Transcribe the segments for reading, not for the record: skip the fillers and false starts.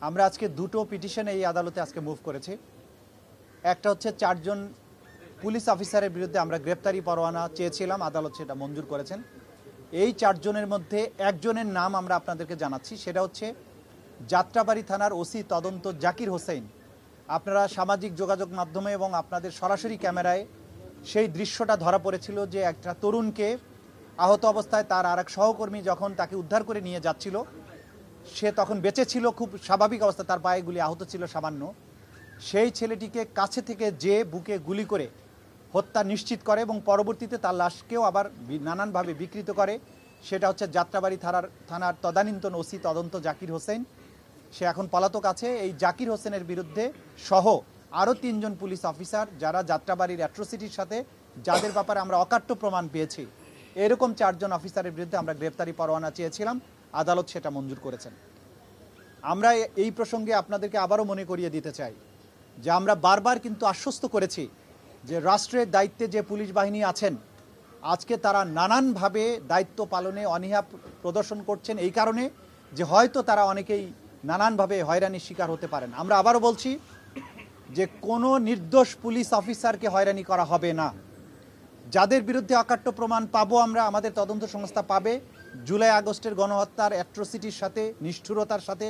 আমরা আজকে দুটো পিটিশন এই আদালতে আজকে মুভ করেছি। একটা হচ্ছে 4 জন পুলিশ অফিসারের বিরুদ্ধে আমরা গ্রেপ্তারি পরোয়ানা চেয়েছিলাম, আদালত সেটা মঞ্জুর করেছেন। এই 4 জনের মধ্যে একজনের নাম আমরা আপনাদেরকে জানাচ্ছি, সেটা হচ্ছে যাত্রাবাড়ি থানার ওসি তদন্ত জাকির হোসেন। আপনারা সামাজিক যোগাযোগ মাধ্যমে এবং আপনাদের সরাসরি ক্যামেরায় সেই দৃশ্যটা ধরা পড়েছিল যে একটা তরুণকে আহত অবস্থায় তার আরেক সহকর্মী যখন তাকে উদ্ধার করে নিয়ে যাচ্ছিল, সে তখন বেঁচে ছিল, খুব স্বাভাবিক অবস্থা, তার পায়ে গুলি আহত ছিল সামান্য। সেই ছেলেটিকে কাছে থেকে যে বুকে গুলি করে হত্যা নিশ্চিত করে এবং পরবর্তীতে তার লাশকেও আবার নানানভাবে বিকৃত করে, সেটা হচ্ছে যাত্রাবাড়ি থানার তদানীন্তন ওসি তদন্ত জাকির হোসেন। সে এখন পলাতক আছে। এই জাকির হোসেনের বিরুদ্ধে সহ আরও 3 জন পুলিশ অফিসার যারা যাত্রাবাড়ির অ্যাট্রোসিটির সাথে, যাদের ব্যাপারে আমরা অকাট্য প্রমাণ পেয়েছি, এরকম 4 জন অফিসারের বিরুদ্ধে আমরা গ্রেপ্তারি পরোয়ানা চেয়েছিলাম, আদালত সেটা মঞ্জুর করেছেন। আমরা এই প্রসঙ্গে আপনাদেরকে আবারও মনে করিয়ে দিতে চাই যে আমরা বারবার কিন্তু আশ্বস্ত করেছি যে রাষ্ট্রের দায়িত্বে যে পুলিশ বাহিনী আছেন আজকে তারা নানানভাবে দায়িত্ব পালনে অনীহা প্রদর্শন করছেন, এই কারণে যে হয়তো তারা অনেকেই নানানভাবে হয়রানির শিকার হতে পারেন। আমরা আবারও বলছি যে কোনো নির্দোষ পুলিশ অফিসারকে হয়রানি করা হবে না। যাদের বিরুদ্ধে অকাট্য প্রমাণ পাবো আমরা, আমাদের তদন্ত সংস্থা পাবে, জুলাই আগস্টের গণহত্যার অ্যাট্রোসিটির সাথে, নিষ্ঠুরতার সাথে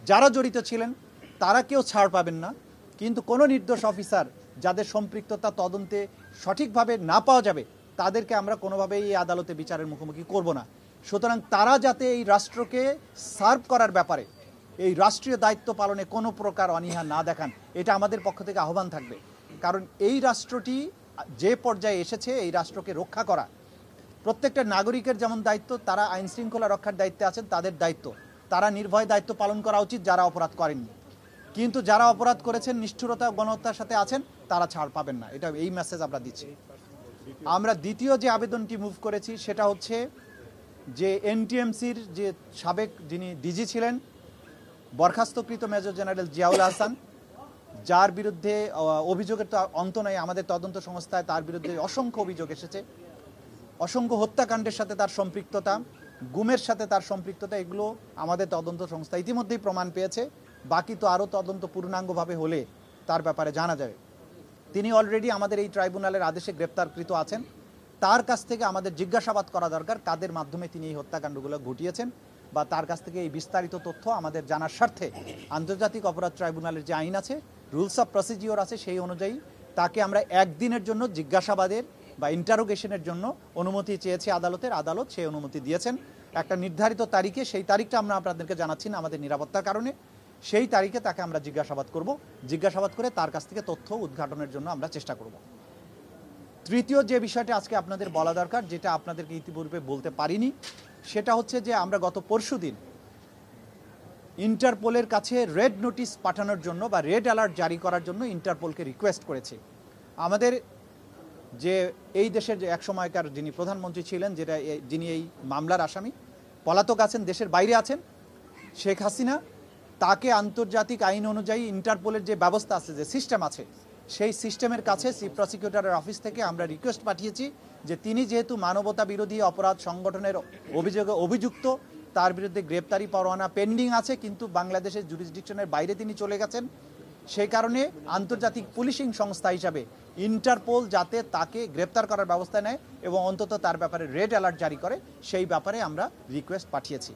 যারা জড়িত ছিলেন তারা কেউ ছাড় পাবেন না। কিন্তু কোনো নির্দোষ অফিসার যাদের সম্পৃক্ততা তদন্তে সঠিকভাবে না পাওয়া যাবে তাদেরকে আমরা কোনোভাবেই এই আদালতে বিচারের মুখোমুখি করব না। সুতরাং তারা যাতে এই রাষ্ট্রকে সার্ভ করার ব্যাপারে, এই রাষ্ট্রীয় দায়িত্ব পালনে কোনো প্রকার অনীহা না দেখান, এটা আমাদের পক্ষ থেকে আহ্বান থাকবে। কারণ এই রাষ্ট্রটি যে পর্যায়ে এসেছে, এই রাষ্ট্রকে রক্ষা করা প্রত্যেকটা নাগরিকের যেমন দায়িত্ব, তারা আইন শৃঙ্খলা রক্ষার দায়িত্বে আছেন, তাদের দায়িত্ব, তারা নির্ভয় দায়িত্ব পালন করা উচিত যারা অপরাধ করেননি। কিন্তু যারা অপরাধ করেছেন, নিষ্ঠুরতা গণহত্যার সাথে আছেন, তারা ছাড় পাবেন না। এটা এই মেসেজ আমরা দিচ্ছি। আমরা দ্বিতীয় যে আবেদনটি মুভ করেছি সেটা হচ্ছে যে এনটিএমসির যে সাবেক যিনি ডিজি ছিলেন, বরখাস্তকৃত মেজর জেনারেল জিয়াউল হাসান, যার বিরুদ্ধে অভিযোগের তো অন্ত নাই, আমাদের তদন্ত সংস্থায় তার বিরুদ্ধে অসংখ্য অভিযোগ এসেছে, অসংখ্য হত্যাকাণ্ডের সাথে তার সম্পৃক্ততা, গুমের সাথে তার সম্পৃক্ততা, এগুলো আমাদের তদন্ত সংস্থা ইতিমধ্যেই প্রমাণ পেয়েছে। বাকি তো আরও তদন্ত পূর্ণাঙ্গভাবে হলে তার ব্যাপারে জানা যাবে। তিনি অলরেডি আমাদের এই ট্রাইব্যুনালের আদেশে গ্রেপ্তারকৃত আছেন। তার কাছ থেকে আমাদের জিজ্ঞাসাবাদ করা দরকার কাদের মাধ্যমে তিনি এই হত্যাকাণ্ডগুলো ঘটিয়েছেন, বা তার কাছ থেকে এই বিস্তারিত তথ্য আমাদের জানার স্বার্থে আন্তর্জাতিক অপরাধ ট্রাইব্যুনালের যে আইন আছে, রুলস অফ প্রসিডিওর আছে, সেই অনুযায়ী তাকে আমরা একদিনের জন্য জিজ্ঞাসাবাদের বা ইন্টারোগেশনের জন্য অনুমতি চেয়েছি আদালতের। আদালত সেই অনুমতি দিয়েছেন একটা নির্ধারিত তারিখে। সেই তারিখটা আমরা আপনাদেরকে জানাচ্ছি না আমাদের নিরাপত্তার কারণে। সেই তারিখে তাকে আমরা জিজ্ঞাসাবাদ করব, জিজ্ঞাসাবাদ করে তার কাছ থেকে তথ্য উদ্ঘাটনের জন্য আমরা চেষ্টা করব। তৃতীয় যে বিষয়টা আজকে আপনাদের বলা দরকার, যেটা আপনাদেরকে ইতিপূর্বে বলতে পারিনি, সেটা হচ্ছে যে আমরা গত পরশুদিন ইন্টারপোলের কাছে রেড নোটিশ পাঠানোর জন্য বা রেড অ্যালার্ট জারি করার জন্য ইন্টারপোলকে রিকোয়েস্ট করেছি। আমাদের যে এই দেশের যে এক সময়কার যিনি প্রধানমন্ত্রী ছিলেন, যিনি এই মামলার আসামি, পলাতক আছেন, দেশের বাইরে আছেন, শেখ হাসিনা, তাকে আন্তর্জাতিক আইন অনুযায়ী ইন্টারপোলের যে ব্যবস্থা আছে, যে সিস্টেম আছে, সেই সিস্টেমের কাছে চিফ প্রসিকিউটরের অফিস থেকে আমরা রিকোয়েস্ট পাঠিয়েছি যে তিনি যেহেতু মানবতা বিরোধী অপরাধ সংগঠনের অভিযোগে অভিযুক্ত, তার বিরুদ্ধে গ্রেপ্তারি পরোয়ানা পেন্ডিং আছে, কিন্তু বাংলাদেশের জুরিসডিকশনের বাইরে তিনি চলে গেছেন, সেই কারণে আন্তর্জাতিক পুলিশিং সংস্থা হিসাবে ইন্টারপোল যাতে তাকে গ্রেপ্তার করার ব্যবস্থা নেয় এবং অন্তত তার ব্যাপারে রেড অ্যালার্ট জারি করে, সেই ব্যাপারে আমরা রিকোয়েস্ট পাঠিয়েছি।